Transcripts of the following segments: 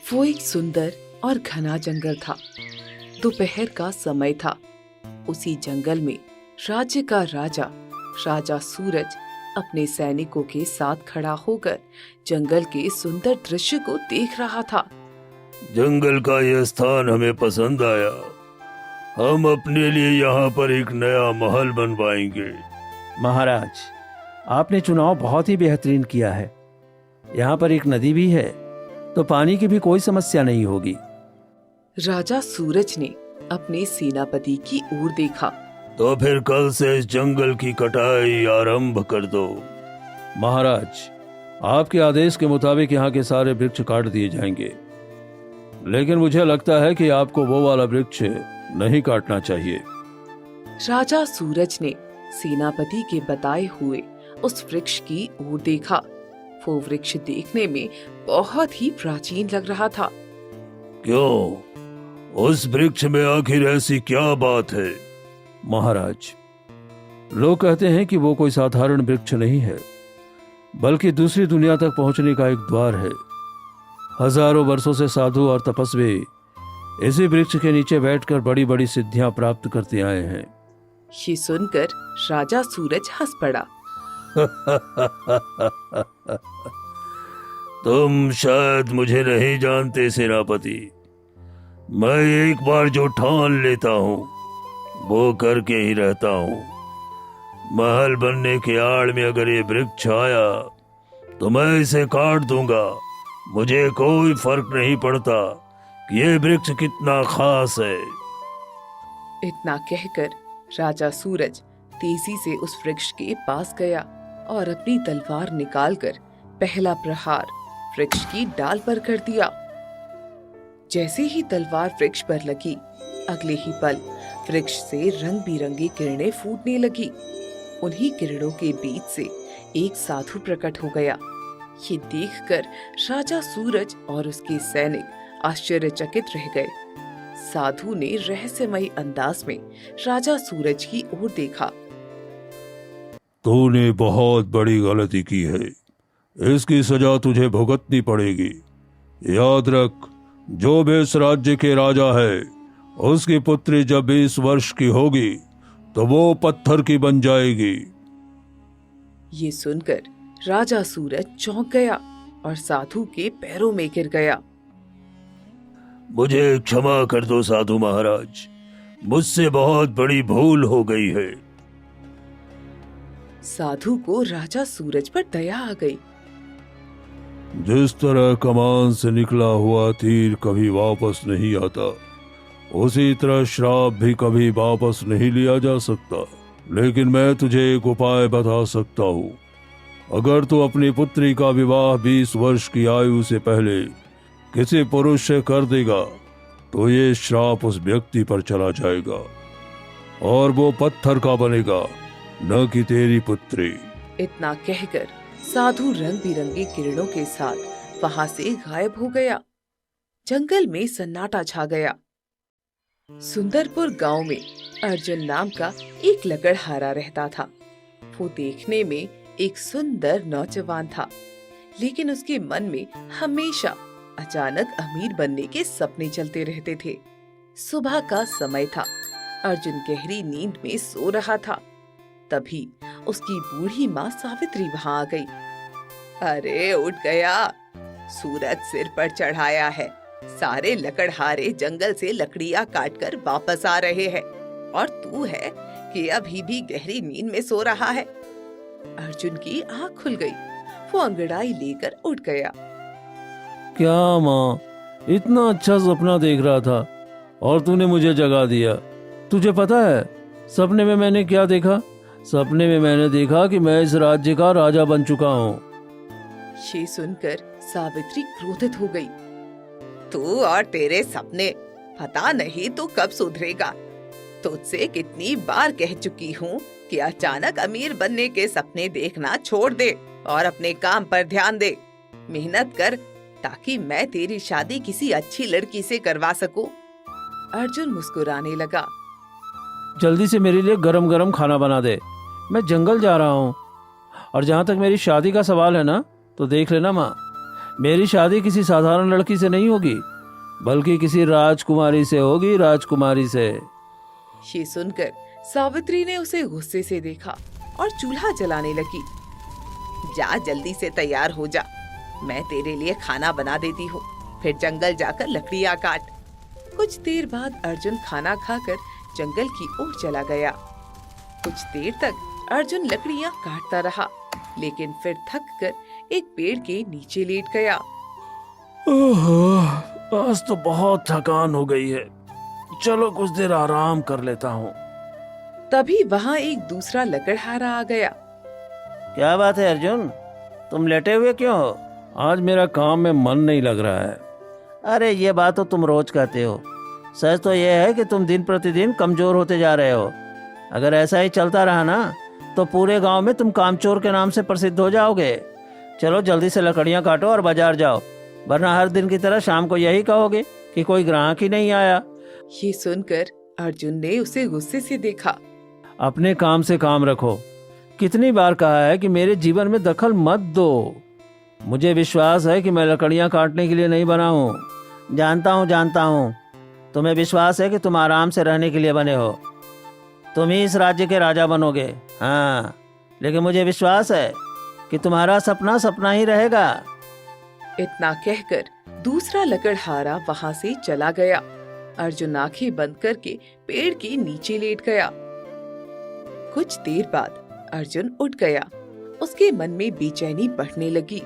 वो एक सुंदर और घना जंगल था। दोपहर का समय था। उसी जंगल में राज्य का राजा राजा सूरज अपने सैनिकों के साथ खड़ा होकर जंगल के सुंदर दृश्य को देख रहा था। जंगल का यह स्थान हमें पसंद आया। हम अपने लिए यहाँ पर एक नया महल बनवाएंगे। महाराज, आपने चुनाव बहुत ही बेहतरीन किया है। यहाँ पर एक नदी भी है, तो पानी की भी कोई समस्या नहीं होगी। राजा सूरज ने अपने सेनापति की ओर देखा। तो फिर कल से इस जंगल की कटाई आरंभ कर दो। महाराज, आपके आदेश के मुताबिक यहाँ के सारे वृक्ष काट दिए जाएंगे, लेकिन मुझे लगता है कि आपको वो वाला वृक्ष नहीं काटना चाहिए। राजा सूरज ने सेनापति के बताए हुए उस वृक्ष की ओर देखा। वो वृक्ष देखने में बहुत ही प्राचीन लग रहा था। क्यों? उस वृक्ष में आखिर ऐसी क्या बात है? महाराज, लोग कहते हैं कि वो कोई साधारण वृक्ष नहीं है, बल्कि दूसरी दुनिया तक पहुंचने का एक द्वार है। हजारों वर्षों से साधु और तपस्वी इसी वृक्ष के नीचे बैठकर बड़ी बड़ी सिद्धियां प्राप्त करते आए हैं। ये सुनकर राजा सूरज हंस पड़ा। तुम शायद मुझे नहीं जानते सेनापति। मैं एक बार जो ठान लेता हूँ वो करके ही रहता हूँ। महल बनने के आड़ में अगर ये वृक्ष आया तो मैं इसे काट दूंगा। मुझे कोई फर्क नहीं पड़ता कि ये वृक्ष कितना खास है। इतना कहकर राजा सूरज तेजी से उस वृक्ष के पास गया और अपनी तलवार निकालकर पहला प्रहार वृक्ष की डाल पर कर दिया। जैसे ही तलवार वृक्ष पर लगी, अगले ही पल वृक्ष से रंग बिरंगी किरणें फूटने लगी। उन्हीं किरणों के बीच से एक साधु प्रकट हो गया। ये देखकर राजा सूरज और उसके सैनिक आश्चर्यचकित रह गए। साधु ने रहस्यमयी अंदाज में राजा सूरज की ओर देखा। तूने बहुत बड़ी गलती की है। इसकी सजा तुझे भुगतनी पड़ेगी। याद रख, जो भी इस राज्य के राजा है, उसकी पुत्री जब 20 वर्ष की होगी तो वो पत्थर की बन जाएगी। ये सुनकर राजा सूरज चौंक गया और साधु के पैरों में गिर गया। मुझे क्षमा कर दो साधु महाराज, मुझसे बहुत बड़ी भूल हो गई है। साधु को राजा सूरज पर दया आ गई। जिस तरह कमान से निकला हुआ तीर कभी वापस नहीं आता, उसी तरह श्राप भी कभी वापस नहीं लिया जा सकता। लेकिन मैं तुझे एक उपाय बता सकता हूँ। अगर तू अपनी पुत्री का विवाह 20 वर्ष की आयु से पहले किसी पुरुष से कर देगा तो ये श्राप उस व्यक्ति पर चला जाएगा और वो पत्थर का बनेगा, न कि तेरी पुत्री। इतना कहकर साधु रंग बिरंगी किरणों के साथ वहां से गायब हो गया। जंगल में सन्नाटा छा गया। सुंदरपुर गांव में अर्जुन नाम का एक लकड़हारा रहता था। वो देखने में एक सुंदर नौजवान था, लेकिन उसके मन में हमेशा अचानक अमीर बनने के सपने चलते रहते थे। सुबह का समय था। अर्जुन गहरी नींद में सो रहा था। तभी उसकी बूढ़ी माँ सावित्री वहां आ गई। अरे उठ गया, सूरज सिर पर चढ़ाया है। सारे लकड़हारे जंगल से लकड़ियां काटकर वापस आ रहे हैं और तू है कि अभी भी गहरी नींद में सो रहा है। अर्जुन की आंख खुल गई। वो अंगड़ाई लेकर उठ गया। क्या माँ, इतना अच्छा सपना देख रहा था और तूने मुझे जगा दिया। तुझे पता है सपने में मैंने क्या देखा? सपने में मैंने देखा कि मैं इस राज्य का राजा बन चुका हूँ। ये सुनकर सावित्री क्रोधित हो गई। तू और तेरे सपने, पता नहीं तू कब सुधरेगा। तुझसे कितनी बार कह चुकी हूँ कि अचानक अमीर बनने के सपने देखना छोड़ दे और अपने काम पर ध्यान दे। मेहनत कर ताकि मैं तेरी शादी किसी अच्छी लड़की से करवा सकूं। अर्जुन मुस्कुराने लगा। जल्दी से मेरे लिए गरम गरम खाना बना दे, मैं जंगल जा रहा हूँ। और जहाँ तक मेरी शादी का सवाल है ना, तो देख लेना माँ, मेरी शादी किसी साधारण लड़की से नहीं होगी, बल्कि किसी राजकुमारी से होगी, राजकुमारी से। ये सुनकर सावित्री ने उसे गुस्से से देखा और चूल्हा जलाने लगी। जा जल्दी से तैयार हो जा, मैं तेरे लिए खाना बना देती हूँ, फिर जंगल जाकर लकड़ियाँ काट। कुछ देर बाद अर्जुन खाना खाकर जंगल की ओर चला गया। कुछ देर तक अर्जुन लकड़ियाँ काटता रहा, लेकिन फिर थक कर एक पेड़ के नीचे लेट गया। ओह, आज तो बहुत थकान हो गई है, चलो कुछ देर आराम कर लेता हूँ। तभी वहाँ एक दूसरा लकड़हारा आ गया। क्या बात है अर्जुन, तुम लेटे हुए क्यों हो? आज मेरा काम में मन नहीं लग रहा है। अरे ये बात तो तुम रोज कहते हो, सच तो यह है कि तुम दिन प्रतिदिन कमजोर होते जा रहे हो। अगर ऐसा ही चलता रहा ना तो पूरे गांव में तुम कामचोर के नाम से प्रसिद्ध हो जाओगे। चलो जल्दी से लकड़ियां काटो और बाजार जाओ, वरना हर दिन की तरह शाम को यही कहोगे कि कोई ग्राहक ही नहीं आया। ये सुनकर अर्जुन ने उसे गुस्से से देखा। अपने काम से काम रखो। कितनी बार कहा है कि मेरे जीवन में दखल मत दो। मुझे विश्वास है कि मैं लकड़ियां काटने के लिए नहीं बना हूँ। जानता हूँ। तुम्हें विश्वास है कि तुम आराम से रहने के लिए बने हो। तुम ही इस राज्य के राजा बनोगे, हाँ, लेकिन मुझे विश्वास है कि तुम्हारा सपना सपना ही रहेगा। इतना कहकर दूसरा लकड़हारा वहाँ से चला गया। अर्जुन आंखें बंद करके पेड़ के नीचे लेट गया। कुछ देर बाद अर्जुन उठ गया। उसके मन में बेचैनी बढ़ने लगी।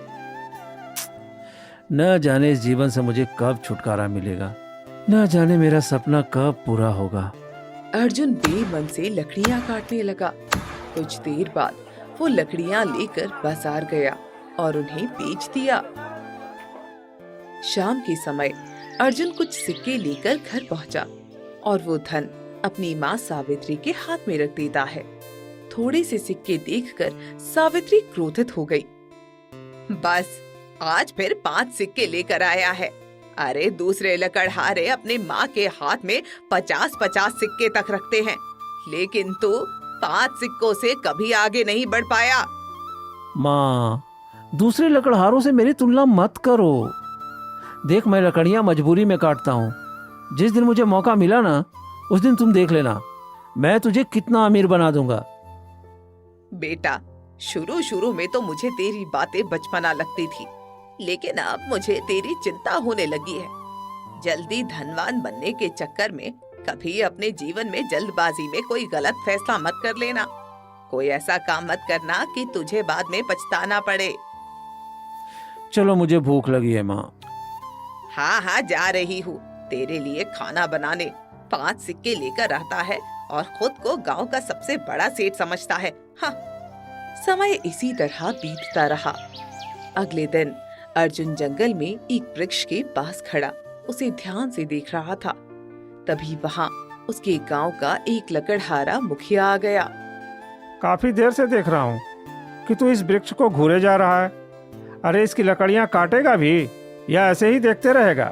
न जाने इस जीवन से मुझे कब छुटकारा मिलेगा, न जाने मेरा सपना कब पूरा होगा। अर्जुन बेमन से लकड़ियाँ काटने लगा। कुछ देर बाद वो लकड़ियाँ लेकर बाजार गया और उन्हें बेच दिया। शाम के समय अर्जुन कुछ सिक्के लेकर घर पहुंचा और वो धन अपनी माँ सावित्री के हाथ में रख देता है। थोड़े से सिक्के देखकर सावित्री क्रोधित हो गई। बस आज फिर 5 सिक्के लेकर आया है। अरे दूसरे लकड़हारे अपने माँ के हाथ में 50-50 सिक्के तक रखते हैं, लेकिन तू 5 सिक्कों से कभी आगे नहीं बढ़ पाया। माँ, दूसरे लकड़हारों से मेरी तुलना मत करो। देख, मैं लकड़ियाँ मजबूरी में काटता हूँ। जिस दिन मुझे मौका मिला ना, उस दिन तुम देख लेना, मैं तुझे कितना अमीर बना दूंगा। बेटा, शुरू में तो मुझे तेरी बातें बचपना लगती थी, लेकिन अब मुझे तेरी चिंता होने लगी है। जल्दी धनवान बनने के चक्कर में कभी अपने जीवन में जल्दबाजी में कोई गलत फैसला मत कर लेना। कोई ऐसा काम मत करना कि तुझे बाद में पछताना पड़े। चलो, मुझे भूख लगी है माँ। हाँ, जा रही हूँ तेरे लिए खाना बनाने। 5 सिक्के लेकर आता है और खुद को गांव का सबसे बड़ा सेठ समझता है। हाँ। समय इसी तरह बीतता रहा। अगले दिन अर्जुन जंगल में एक वृक्ष के पास खड़ा उसे ध्यान से देख रहा था। तभी वहाँ उसके गांव का एक लकड़हारा मुखिया आ गया। काफी देर से देख रहा हूँ कि तू इस वृक्ष को घूरे जा रहा है। अरे इसकी लकड़ियाँ काटेगा भी या ऐसे ही देखते रहेगा?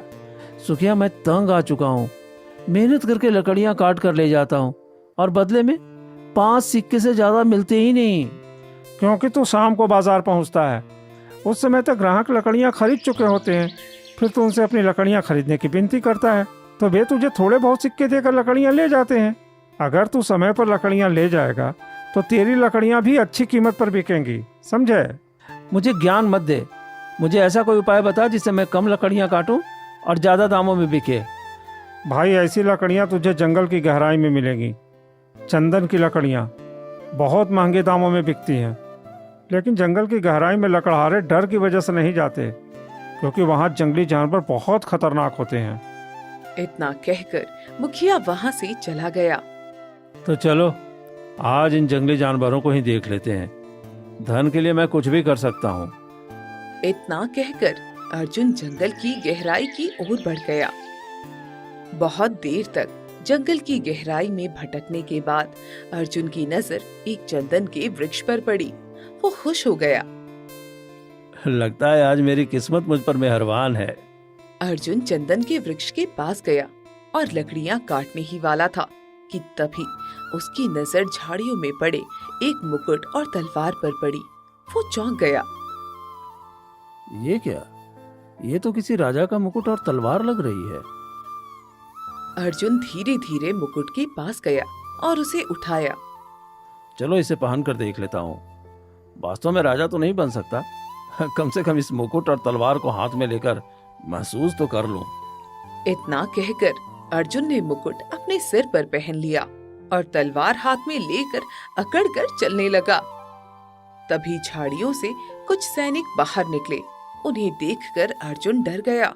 सुखिया, मैं तंग आ चुका हूँ। मेहनत करके लकड़ियाँ काट कर ले जाता हूँ और बदले में 5 सिक्के से ज्यादा मिलते ही नहीं। क्योंकि तू शाम को बाजार पहुँचता है, उस समय तक ग्राहक लकड़ियाँ खरीद चुके होते हैं। फिर तू उनसे अपनी लकड़ियाँ खरीदने की विनती करता है तो वे तुझे थोड़े बहुत सिक्के देकर लकड़ियाँ ले जाते हैं। अगर तू समय पर लकड़ियाँ ले जाएगा तो तेरी लकड़ियाँ भी अच्छी कीमत पर बिकेंगी, समझे? मुझे ज्ञान मत दे। मुझे ऐसा कोई उपाय बता जिससे मैं कम लकड़ियाँ काटूं और ज्यादा दामों में बिके। भाई, ऐसी लकड़ियाँ तुझे जंगल की गहराई में मिलेंगी। चंदन की लकड़ियाँ बहुत महंगे दामों में बिकती हैं, लेकिन जंगल की गहराई में लकड़हारे डर की वजह से नहीं जाते, क्योंकि वहाँ जंगली जानवर बहुत खतरनाक होते हैं। इतना कहकर मुखिया वहाँ से चला गया। तो चलो, आज इन जंगली जानवरों को ही देख लेते हैं। धन के लिए मैं कुछ भी कर सकता हूँ। इतना कहकर अर्जुन जंगल की गहराई की ओर बढ़ गया। बहुत देर तक जंगल की गहराई में भटकने के बाद अर्जुन की नजर एक चंदन के वृक्ष पर पड़ी। वो खुश हो गया। लगता है आज मेरी किस्मत मुझ पर मेहरबान है। अर्जुन चंदन के वृक्ष के पास गया और लकड़ियां काटने ही वाला था कि तभी उसकी नजर झाड़ियों में पड़े एक मुकुट और तलवार पर पड़ी। वो चौंक गया। ये क्या? ये तो किसी राजा का मुकुट और तलवार लग रही है। अर्जुन धीरे धीरे मुकुट के पास गया और उसे उठाया। चलो इसे पहन कर देख लेता हूँ। वास्तव में राजा तो नहीं बन सकता, कम से कम इस मुकुट और तलवार को हाथ में लेकर महसूस तो कर लूं। इतना कहकर अर्जुन ने मुकुट अपने सिर पर पहन लिया और तलवार हाथ में लेकर अकड़कर चलने लगा। तभी झाड़ियों से कुछ सैनिक बाहर निकले। उन्हें देखकर अर्जुन डर गया।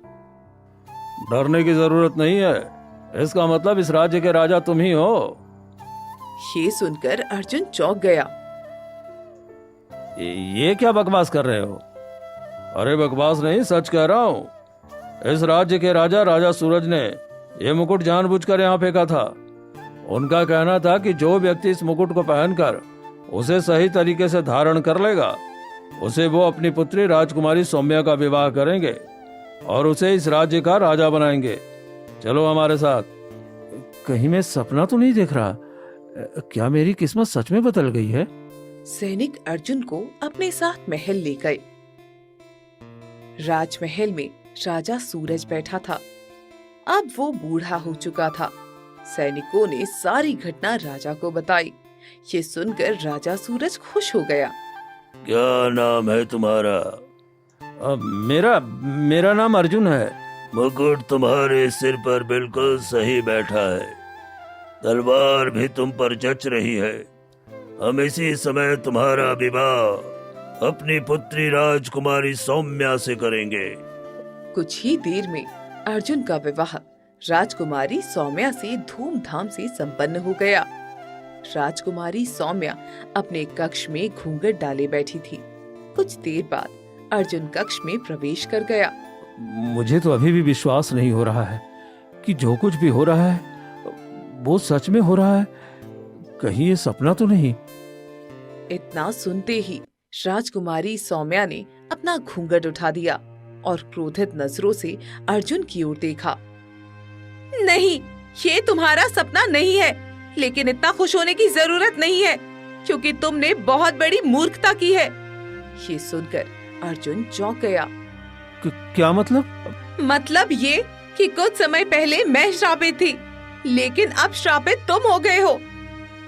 डरने की जरूरत नहीं है, इसका मतलब इस राज्य के राजा तुम ही हो। ये सुनकर अर्जुन चौंक गया। ये क्या बकवास कर रहे हो? अरे बकवास नहीं, सच कह रहा हूँ। इस राज्य के राजा सूरज ने ये मुकुट जानबूझकर यहाँ फेंका था। उनका कहना था कि जो व्यक्ति इस मुकुट को पहनकर उसे सही तरीके से धारण कर लेगा, उसे वो अपनी पुत्री राजकुमारी सौम्या का विवाह करेंगे और उसे इस राज्य का राजा बनाएंगे। चलो हमारे साथ। कहीं मैं सपना तो नहीं देख रहा? क्या मेरी किस्मत सच में बदल गई है? सैनिक अर्जुन को अपने साथ महल ले गए। राजमहल में राजा सूरज बैठा था। अब वो बूढ़ा हो चुका था। सैनिकों ने सारी घटना राजा को बताई। ये सुनकर राजा सूरज खुश हो गया। क्या नाम है तुम्हारा? मेरा नाम अर्जुन है। मुकुट तुम्हारे सिर पर बिल्कुल सही बैठा है, तलवार भी तुम पर जच रही है। हम इसी समय तुम्हारा विवाह अपनी पुत्री राजकुमारी सौम्या से करेंगे। कुछ ही देर में अर्जुन का विवाह राजकुमारी सौम्या से धूमधाम से संपन्न हो गया। राजकुमारी सौम्या अपने कक्ष में घूंघट डाले बैठी थी। कुछ देर बाद अर्जुन कक्ष में प्रवेश कर गया। मुझे तो अभी भी विश्वास नहीं हो रहा है कि जो कुछ भी हो रहा है वो सच में हो रहा है। कहीं ये सपना तो नहीं? इतना सुनते ही राजकुमारी सौम्या ने अपना घूंघट उठा दिया और क्रोधित नजरों से अर्जुन की ओर देखा। नहीं, ये तुम्हारा सपना नहीं है, लेकिन इतना खुश होने की जरूरत नहीं है, क्योंकि तुमने बहुत बड़ी मूर्खता की है। ये सुनकर अर्जुन चौंक गया। क्या मतलब? मतलब ये कि कुछ समय पहले मैं श्रापित थी, लेकिन अब श्रापित तुम हो गए हो।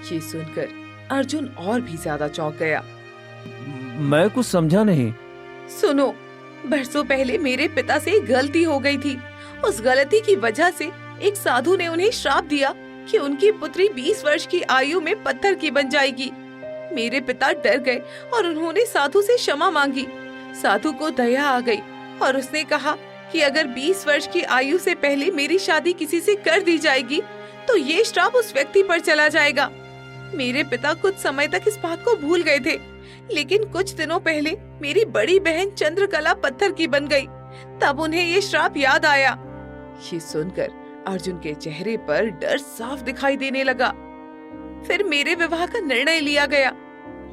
ये सुनकर अर्जुन और भी ज्यादा चौंक गया। मैं कुछ समझा नहीं। सुनो, बरसों पहले मेरे पिता से एक गलती हो गई थी। उस गलती की वजह से एक साधु ने उन्हें श्राप दिया कि उनकी पुत्री 20 वर्ष की आयु में पत्थर की बन जाएगी। मेरे पिता डर गए और उन्होंने साधु से क्षमा मांगी। साधु को दया आ गई और उसने कहा कि अगर 20 वर्ष की आयु से पहले मेरी शादी किसी से कर दी जाएगी तो ये श्राप उस व्यक्ति पर चला जाएगा। मेरे पिता कुछ समय तक इस बात को भूल गए थे, लेकिन कुछ दिनों पहले मेरी बड़ी बहन चंद्रकला पत्थर की बन गई। तब उन्हें ये श्राप याद आया। ये सुनकर अर्जुन के चेहरे पर डर साफ दिखाई देने लगा। फिर मेरे विवाह का निर्णय लिया गया,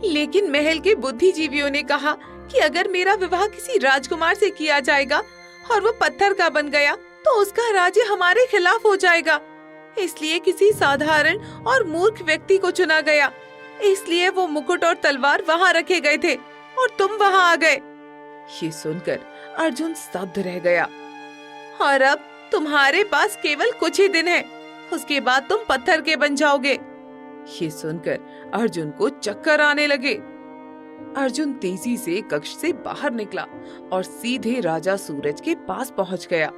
लेकिन महल के बुद्धिजीवियों ने कहा कि अगर मेरा विवाह किसी राजकुमार से किया जाएगा और वो पत्थर का बन गया तो उसका राज्य हमारे खिलाफ हो जाएगा। इसलिए किसी साधारण और मूर्ख व्यक्ति को चुना गया। इसलिए वो मुकुट और तलवार वहाँ रखे गए थे और तुम वहाँ आ गए। ये सुनकर अर्जुन स्तब्ध रह गया। और अब तुम्हारे पास केवल कुछ ही दिन है, उसके बाद तुम पत्थर के बन जाओगे। ये सुनकर अर्जुन को चक्कर आने लगे। अर्जुन तेजी से कक्ष से बाहर निकला और सीधे राजा सूरज के पास पहुंच गया।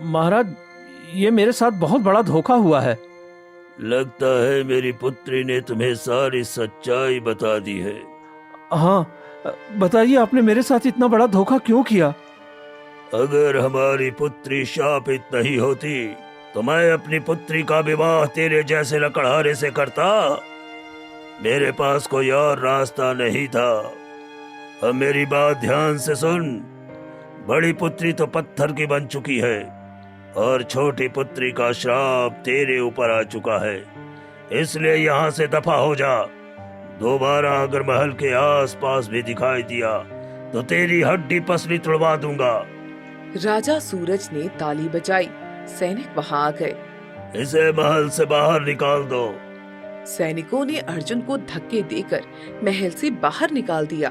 महाराज, ये मेरे साथ बहुत बड़ा धोखा हुआ है। लगता है मेरी पुत्री ने तुम्हें सारी सच्चाई बता दी है। हाँ, बताइए आपने मेरे साथ इतना बड़ा धोखा क्यों किया? अगर हमारी पुत्री शापित नहीं होती तो मैं अपनी पुत्री का विवाह तेरे जैसे लकड़हारे से करता। मेरे पास कोई और रास्ता नहीं था। अब मेरी बात ध्यान से सुन। बड़ी पुत्री तो पत्थर की बन चुकी है और छोटी पुत्री का श्राप तेरे ऊपर आ चुका है, इसलिए यहाँ से दफा हो जा। दोबारा अगर महल के आसपास भी दिखाई दिया तो तेरी हड्डी पसली तुड़वा दूंगा। राजा सूरज ने ताली बजाई। सैनिक वहां आ गए। इसे महल से बाहर निकाल दो। सैनिकों ने अर्जुन को धक्के देकर महल से बाहर निकाल दिया।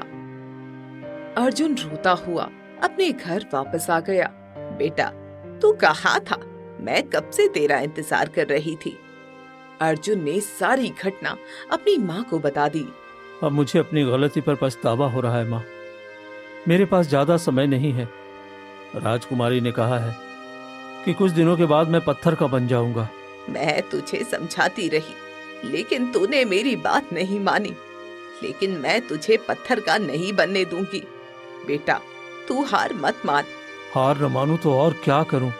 अर्जुन रोता हुआ अपने घर वापस आ गया। बेटा, तू कहाँ था? मैं कब से तेरा इंतजार कर रही थी। अर्जुन ने सारी घटना अपनी माँ को बता दी। अब मुझे अपनी गलती पर पछतावा हो रहा है माँ। मेरे पास ज्यादा समय नहीं है। राजकुमारी ने कहा है कि कुछ दिनों के बाद मैं पत्थर का बन जाऊंगा। मैं तुझे समझाती रही, लेकिन तूने मेरी बात नहीं मानी। लेकिन मैं तुझे पत्थर का नहीं बनने दूंगी। बेटा, तू हार मत मान। हार न मानूं तो और क्या करूं?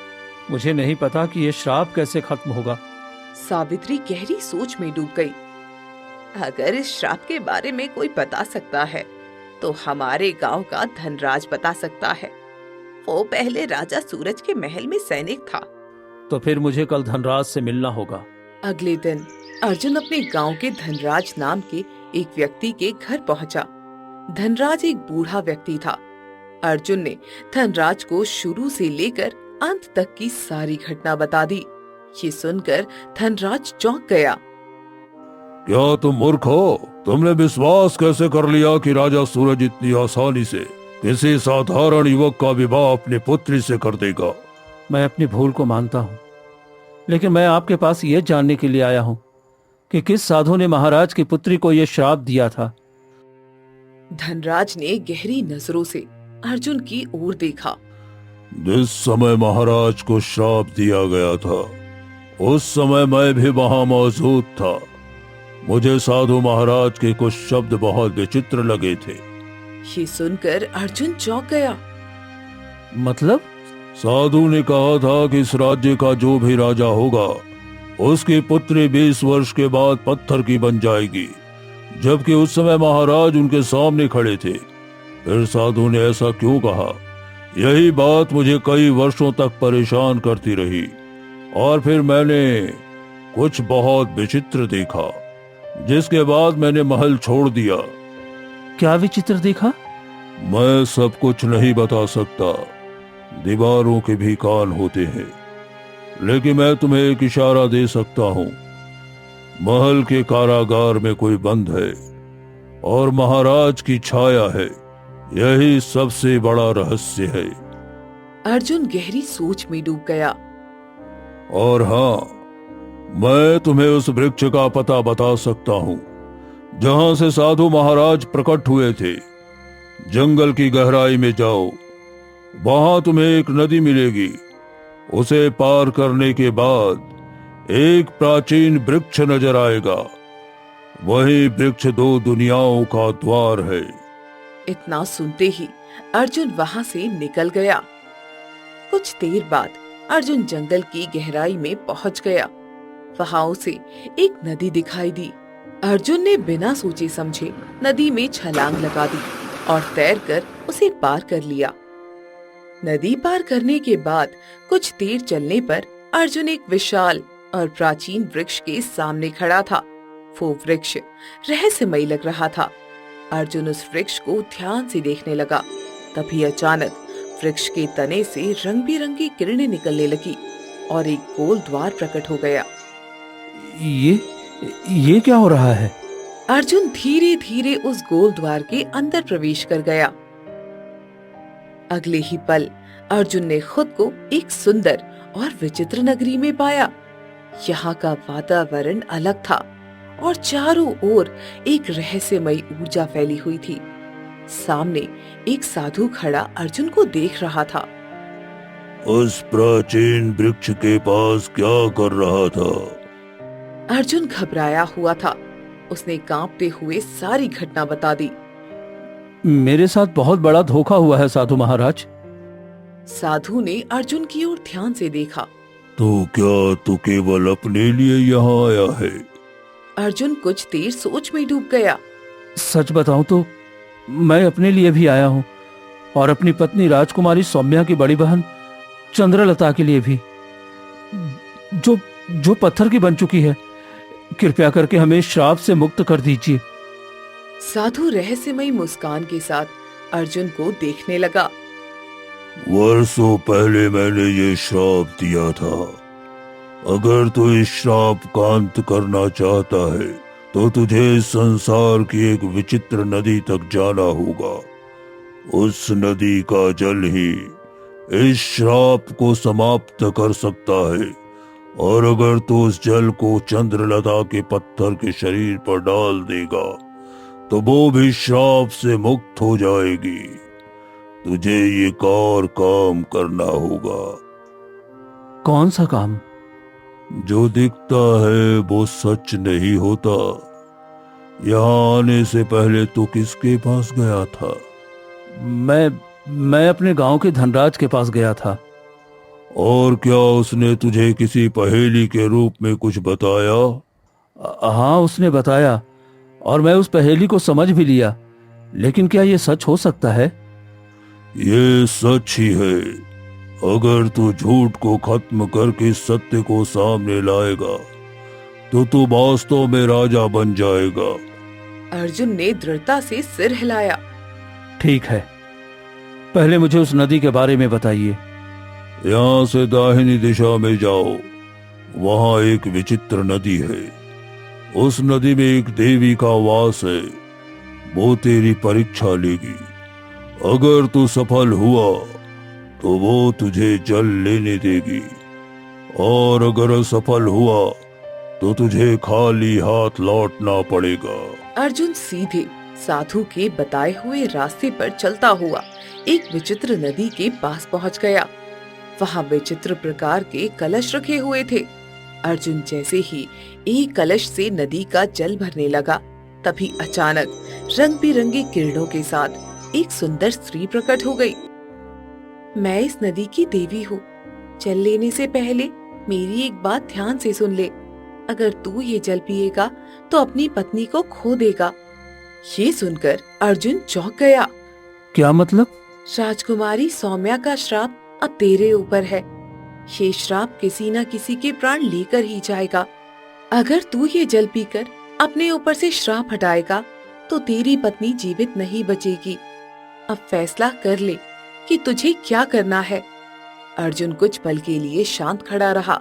मुझे नहीं पता कि यह श्राप कैसे खत्म होगा। सावित्री गहरी सोच में डूब गई। अगर इस श्राप के बारे में कोई बता सकता है तो हमारे गांव का धनराज बता सकता है। वो पहले राजा सूरज के महल में सैनिक था। तो फिर मुझे कल धनराज से मिलना होगा। अगले दिन अर्जुन अपने गांव के धनराज नाम के एक व्यक्ति के घर पहुंचा। धनराज एक बूढ़ा व्यक्ति था। अर्जुन ने धनराज को शुरू से लेकर अंत तक की सारी घटना बता दी। ये सुनकर धनराज चौंक गया। क्या तुम मूर्ख हो? तुमने विश्वास कैसे कर लिया कि राजा सूरज इतनी आसानी से किसी साधारण युवक का विवाह अपनी पुत्री से कर देगा? मैं अपनी भूल को मानता हूँ, लेकिन मैं आपके पास ये जानने के लिए आया हूँ कि किस साधु ने महाराज की पुत्री को यह श्राप दिया था। धनराज ने गहरी नजरों से अर्जुन की ओर देखा। जिस समय महाराज को श्राप दिया गया था उस समय मैं भी वहां मौजूद था। मुझे साधु महाराज के कुछ शब्द बहुत विचित्र लगे थे। ये सुनकर अर्जुन चौंक गया। मतलब? साधु ने कहा था कि इस राज्य का जो भी राजा होगा उसकी पुत्री 20 वर्ष के बाद पत्थर की बन जाएगी, जबकि उस समय महाराज उनके सामने खड़े थे। फिर साधु ने ऐसा क्यों कहा? यही बात मुझे कई वर्षों तक परेशान करती रही और फिर मैंने कुछ बहुत विचित्र देखा, जिसके बाद मैंने महल छोड़ दिया। क्या विचित्र देखा? मैं सब कुछ नहीं बता सकता। दीवारों के भी कान होते हैं, लेकिन मैं तुम्हें एक इशारा दे सकता हूँ। महल के कारागार में कोई बंद है और महाराज की छाया है। यही सबसे बड़ा रहस्य है। अर्जुन गहरी सोच में डूब गया। और हाँ, मैं तुम्हें उस वृक्ष का पता बता सकता हूँ जहां से साधु महाराज प्रकट हुए थे। जंगल की गहराई में जाओ, वहां तुम्हें एक नदी मिलेगी। उसे पार करने के बाद एक प्राचीन वृक्ष नजर आएगा। वही वृक्ष 2 दुनियाओं का द्वार है। इतना सुनते ही अर्जुन वहां से निकल गया। कुछ देर बाद अर्जुन जंगल की गहराई में पहुंच गया। वहां उसे एक नदी दिखाई दी। अर्जुन ने बिना सोचे समझे नदी में छलांग लगा दी और तैरकर उसे पार कर लिया। नदी पार करने के बाद कुछ देर चलने पर अर्जुन एक विशाल और प्राचीन वृक्ष के सामने खड़ा था। वो वृक्ष रहस्यमयी लग रहा था। अर्जुन उस वृक्ष को ध्यान से देखने लगा। तभी अचानक वृक्ष के तने से रंग बिरंगी किरणें निकलने लगी और एक गोल द्वार प्रकट हो गया। ये क्या हो रहा है? अर्जुन धीरे धीरे उस गोल द्वार के अंदर प्रवेश कर गया। अगले ही पल अर्जुन ने खुद को एक सुंदर और विचित्र नगरी में पाया। यहाँ का वातावरण अलग था और चारों ओर एक रहस्यमयी ऊर्जा फैली हुई थी। सामने एक साधु खड़ा अर्जुन को देख रहा था। उस प्राचीन वृक्ष के पास क्या कर रहा था? अर्जुन घबराया हुआ था। उसने कांपते हुए सारी घटना बता दी। मेरे साथ बहुत बड़ा धोखा हुआ है साधु महाराज। साधु ने अर्जुन की ओर ध्यान से देखा। तो क्या तू केवल अपने लिए यहाँ आया है? अर्जुन कुछ देर सोच में डूब गया। सच बताऊं तो मैं अपने लिए भी आया हूँ और अपनी पत्नी राजकुमारी सौम्या की बड़ी बहन चंद्रलता के लिए भी, जो पत्थर की बन चुकी है। कृपया करके हमें श्राप से मुक्त कर दीजिए। साधु रहस्यमयी मुस्कान के साथ अर्जुन को देखने लगा। वर्षों पहले मैंने ये श्राप दिया था। अगर तू इस श्राप का अंत करना चाहता है तो तुझे इस संसार की एक विचित्र नदी तक जाना होगा। उस नदी का जल ही इस श्राप को समाप्त कर सकता है, और अगर तू उस जल को चंद्रलता के पत्थर के शरीर पर डाल देगा तो वो भी श्राप से मुक्त हो जाएगी। तुझे ये और काम करना होगा। कौन सा काम? जो दिखता है वो सच नहीं होता। यहाँ आने से पहले तू किसके पास गया था? मैं अपने गांव के धनराज के पास गया था। और क्या उसने तुझे किसी पहेली के रूप में कुछ बताया? हाँ, उसने बताया और मैं उस पहेली को समझ भी लिया, लेकिन क्या ये सच हो सकता है? ये सच ही है। अगर तू झूठ को खत्म करके सत्य को सामने लाएगा तो तू वास्तव में राजा बन जाएगा। अर्जुन ने दृढ़ता से सिर हिलाया। ठीक है, पहले मुझे उस नदी के बारे में बताइए। यहाँ से दाहिनी दिशा में जाओ, वहाँ एक विचित्र नदी है। उस नदी में एक देवी का वास है। वो तेरी परीक्षा लेगी। अगर तू सफल हुआ तो वो तुझे जल लेने देगी, और अगर असफल हुआ तो तुझे खाली हाथ लौटना पड़ेगा। अर्जुन सीधे साधु के बताए हुए रास्ते पर चलता हुआ एक विचित्र नदी के पास पहुंच गया। वहाँ विचित्र प्रकार के कलश रखे हुए थे। अर्जुन जैसे ही एक कलश से नदी का जल भरने लगा, तभी अचानक रंग बिरंगे किरणों के साथ एक सुंदर स्त्री प्रकट हो गई। मैं इस नदी की देवी हूँ। जल लेने से पहले मेरी एक बात ध्यान से सुन ले। अगर तू ये जल पिएगा तो अपनी पत्नी को खो देगा। ये सुनकर अर्जुन चौंक गया। क्या मतलब? राजकुमारी सौम्या का श्राप अब तेरे ऊपर है। ये श्राप किसी न किसी के प्राण लेकर ही जाएगा। अगर तू ये जल पीकर अपने ऊपर से श्राप हटाएगा तो तेरी पत्नी जीवित नहीं बचेगी। अब फैसला कर ले कि तुझे क्या करना है। अर्जुन कुछ पल के लिए शांत खड़ा रहा,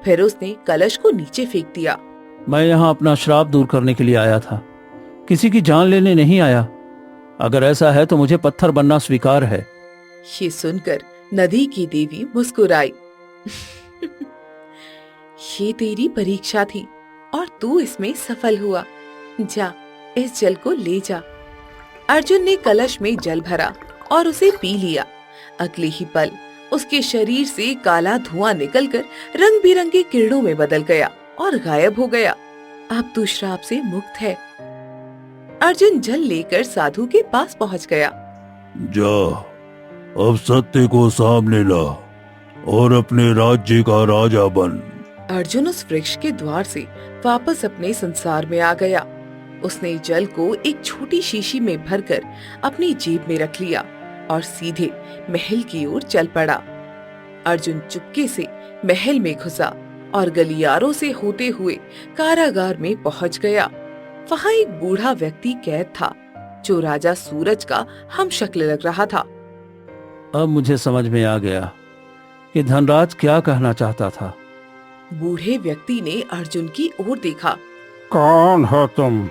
फिर उसने कलश को नीचे फेंक दिया। मैं यहाँ अपना श्राप दूर करने के लिए आया था, किसी की जान लेने नहीं आया। अगर ऐसा है तो मुझे पत्थर बनना स्वीकार है। ये सुनकर नदी की देवी मुस्कुराई। ये तेरी परीक्षा थी और तू इसमें सफल हुआ। जा, इस जल को ले जा। अर्जुन ने कलश में जल भरा और उसे पी लिया। अगले ही पल उसके शरीर से काला धुआं निकलकर रंग बिरंगे किरणों में बदल गया और गायब हो गया। अब तू श्राप से मुक्त है। अर्जुन जल लेकर साधु के पास पहुंच गया। जा, अब सत्य को सामने ला और अपने राज्य का राजा बन। अर्जुन उस वृक्ष के द्वार से वापस अपने संसार में आ गया। उसने जल को एक छोटी शीशी में भरकर अपनी जेब में रख लिया और सीधे महल की ओर चल पड़ा। अर्जुन चुपके से महल में घुसा और गलियारों से होते हुए कारागार में पहुंच गया। वहाँ एक बूढ़ा व्यक्ति कैद था जो राजा सूरज का हमशक्ल लग रहा था। अब मुझे समझ में आ गया कि धनराज क्या कहना चाहता था। बूढ़े व्यक्ति ने अर्जुन की ओर देखा। कौन हो तुम?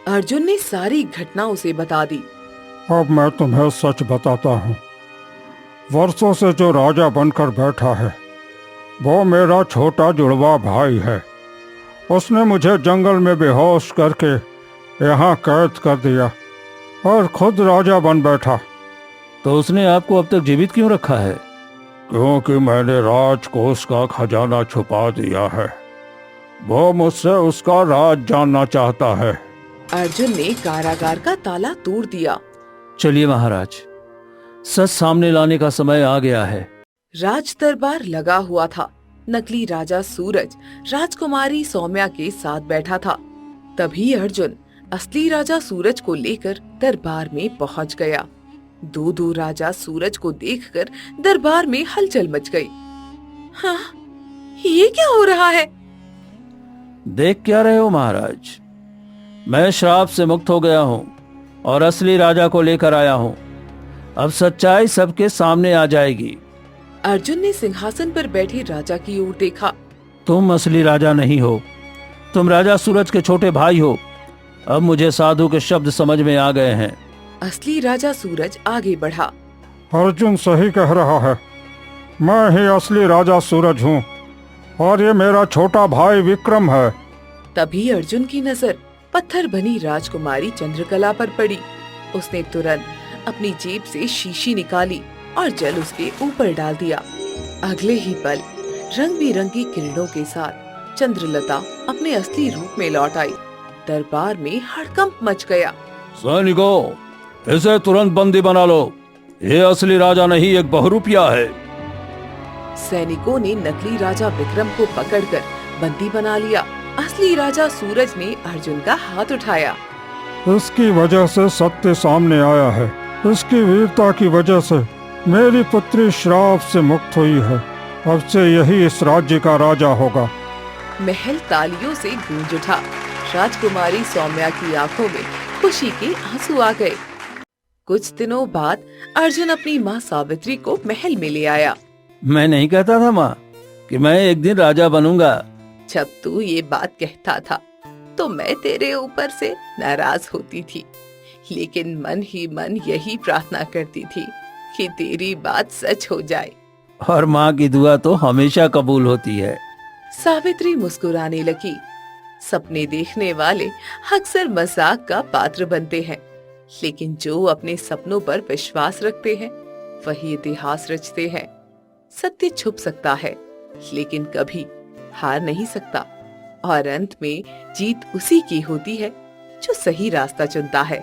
अर्जुन ने सारी घटना उसे बता दी। अब मैं तुम्हें सच बताता हूँ। वर्षों से जो राजा बनकर बैठा है वो मेरा छोटा जुड़वा भाई है। उसने मुझे जंगल में बेहोश करके यहाँ कैद कर दिया और खुद राजा बन बैठा। तो उसने आपको अब तक जीवित क्यों रखा है? क्योंकि मैंने राजकोष का खजाना छुपा दिया है। वो मुझसे उसका राज जानना चाहता है। अर्जुन ने कारागार का ताला तोड़ दिया। चलिए महाराज, सच सामने लाने का समय आ गया है। राज दरबार लगा हुआ था। नकली राजा सूरज राजकुमारी सौम्या के साथ बैठा था। तभी अर्जुन असली राजा सूरज को लेकर दरबार में पहुंच गया। दो राजा सूरज को देखकर दरबार में हलचल मच गई। हाँ, ये क्या हो रहा है? देख क्या रहे हो महाराज? मैं श्राप से मुक्त हो गया हूँ और असली राजा को लेकर आया हूँ। अब सच्चाई सबके सामने आ जाएगी। अर्जुन ने सिंहासन पर बैठे राजा की ओर देखा। तुम असली राजा नहीं हो, तुम राजा सूरज के छोटे भाई हो। अब मुझे साधु के शब्द समझ में आ गए हैं। असली राजा सूरज आगे बढ़ा। अर्जुन सही कह रहा है, मैं ही असली राजा सूरज हूँ और ये मेरा छोटा भाई विक्रम है। तभी अर्जुन की नजर पत्थर बनी राजकुमारी चंद्रकला पर पड़ी। उसने तुरंत अपनी जेब से शीशी निकाली और जल उसके ऊपर डाल दिया। अगले ही पल रंग बिरंगी किरणों के साथ चंद्रलता अपने असली रूप में लौट आई। दरबार में हड़कंप मच गया। सैनिकों, इसे तुरंत बंदी बना लो। ये असली राजा नहीं, एक बहुरूपिया है। सैनिकों ने नकली राजा विक्रम को पकड़कर बंदी बना लिया। असली राजा सूरज ने अर्जुन का हाथ उठाया। इसकी वजह से सत्य सामने आया है। इसकी वीरता की वजह से मेरी पुत्री श्राप से मुक्त हुई है। अब से यही इस राज्य का राजा होगा। महल तालियों से गूंज उठा। राजकुमारी सौम्या की आंखों में खुशी के आंसू आ गए। कुछ दिनों बाद अर्जुन अपनी माँ सावित्री को महल में ले आया। मैं नहीं कहता था माँ कि मैं एक दिन राजा बनूंगा। जब तू ये बात कहता था तो मैं तेरे ऊपर से नाराज होती थी, लेकिन मन ही मन यही प्रार्थना करती थी कि तेरी बात सच हो जाए। और माँ की दुआ तो हमेशा कबूल होती है। सावित्री मुस्कुराने लगी। सपने देखने वाले अक्सर मजाक का पात्र बनते हैं, लेकिन जो अपने सपनों पर विश्वास रखते हैं वही इतिहास रचते हैं। सत्य छुप सकता है, लेकिन कभी हार नहीं सकता। और अंत में जीत उसी की होती है जो सही रास्ता चुनता है।